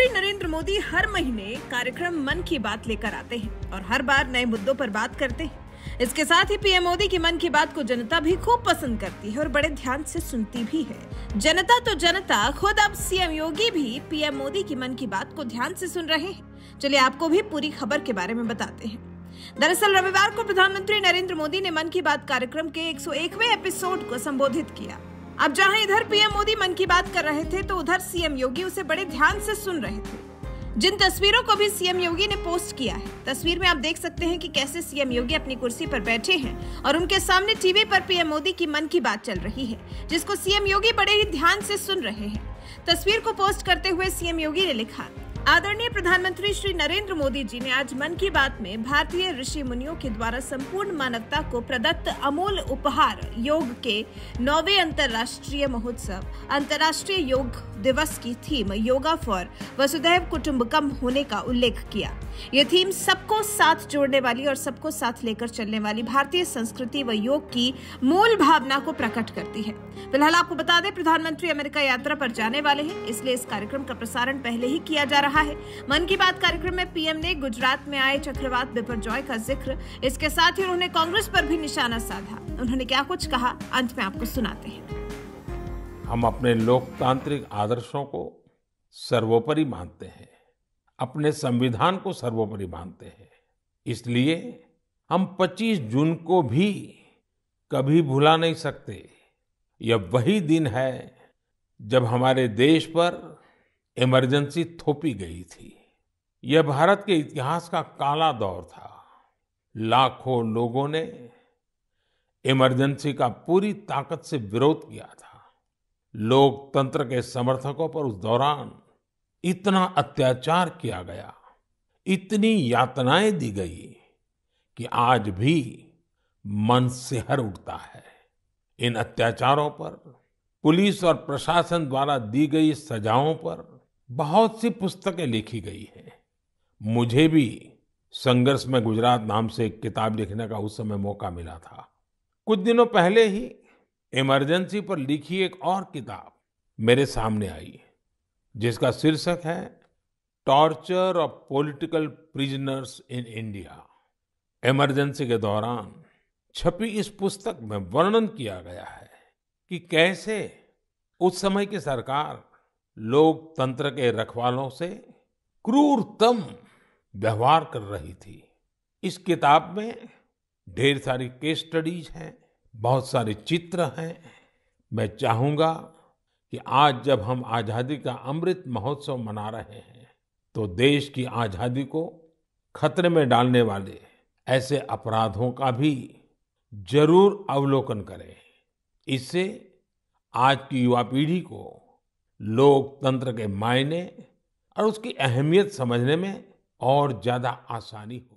प्रधानमंत्री नरेंद्र मोदी हर महीने कार्यक्रम मन की बात लेकर आते हैं और हर बार नए मुद्दों पर बात करते हैं। इसके साथ ही पीएम मोदी की मन की बात को जनता भी खूब पसंद करती है और बड़े ध्यान से सुनती भी है। जनता तो जनता, खुद अब सीएम योगी भी पीएम मोदी की मन की बात को ध्यान से सुन रहे हैं। चलिए आपको भी पूरी खबर के बारे में बताते हैं। दरअसल रविवार को प्रधानमंत्री नरेंद्र मोदी ने मन की बात कार्यक्रम के 101वें एपिसोड को संबोधित किया। अब जहां इधर पीएम मोदी मन की बात कर रहे थे तो उधर सीएम योगी उसे बड़े ध्यान से सुन रहे थे। जिन तस्वीरों को भी सीएम योगी ने पोस्ट किया है, तस्वीर में आप देख सकते हैं कि कैसे सीएम योगी अपनी कुर्सी पर बैठे हैं और उनके सामने टीवी पर पीएम मोदी की मन की बात चल रही है, जिसको सीएम योगी बड़े ही ध्यान से सुन रहे हैं। तस्वीर को पोस्ट करते हुए सीएम योगी ने लिखा, आदरणीय प्रधानमंत्री श्री नरेंद्र मोदी जी ने आज मन की बात में भारतीय ऋषि मुनियों के द्वारा संपूर्ण मानवता को प्रदत्त अमूल्य उपहार योग के 9वें अंतर्राष्ट्रीय महोत्सव अंतर्राष्ट्रीय योग दिवस की थीम योगा फॉर वसुधैव कुटुंबकम होने का उल्लेख किया। ये थीम सबको साथ जोड़ने वाली और सबको साथ लेकर चलने वाली भारतीय संस्कृति व योग की मूल भावना को प्रकट करती है। फिलहाल आपको बता दें, प्रधानमंत्री अमेरिका यात्रा पर जाने वाले हैं, इसलिए इस कार्यक्रम का प्रसारण पहले ही किया जा रहा है। मन की बात कार्यक्रम में पीएम ने गुजरात में आए चक्रवात बिपरजॉय का जिक्र, इसके साथ ही उन्होंने कांग्रेस पर भी निशाना साधा। उन्होंने क्या कुछ कहा, अंत में आपको सुनाते हैं। हम अपने लोकतांत्रिक आदर्शों को सर्वोपरि मानते हैं, अपने संविधान को सर्वोपरि मानते हैं। इसलिए हम 25 जून को भी कभी भुला नहीं सकते। यह वही दिन है जब हमारे देश पर इमरजेंसी थोपी गई थी। यह भारत के इतिहास का काला दौर था। लाखों लोगों ने इमरजेंसी का पूरी ताकत से विरोध किया था। लोकतंत्र के समर्थकों पर उस दौरान इतना अत्याचार किया गया, इतनी यातनाएं दी गई कि आज भी मन सिहर उठता है। इन अत्याचारों पर, पुलिस और प्रशासन द्वारा दी गई सजाओं पर बहुत सी पुस्तकें लिखी गई हैं। मुझे भी संघर्ष में गुजरात नाम से एक किताब लिखने का उस समय मौका मिला था। कुछ दिनों पहले ही इमरजेंसी पर लिखी एक और किताब मेरे सामने आई, जिसका शीर्षक है torture of political prisoners in India. Emergency के दौरान छपी इस पुस्तक में वर्णन किया गया है कि कैसे उस समय की सरकार लोकतंत्र के रखवालों से क्रूरतम व्यवहार कर रही थी। इस किताब में ढेर सारी केस स्टडीज हैं, बहुत सारे चित्र हैं। मैं चाहूंगा कि आज जब हम आजादी का अमृत महोत्सव मना रहे हैं तो देश की आजादी को खतरे में डालने वाले ऐसे अपराधों का भी जरूर अवलोकन करें। इससे आज की युवा पीढ़ी को लोकतंत्र के मायने और उसकी अहमियत समझने में और ज्यादा आसानी हो।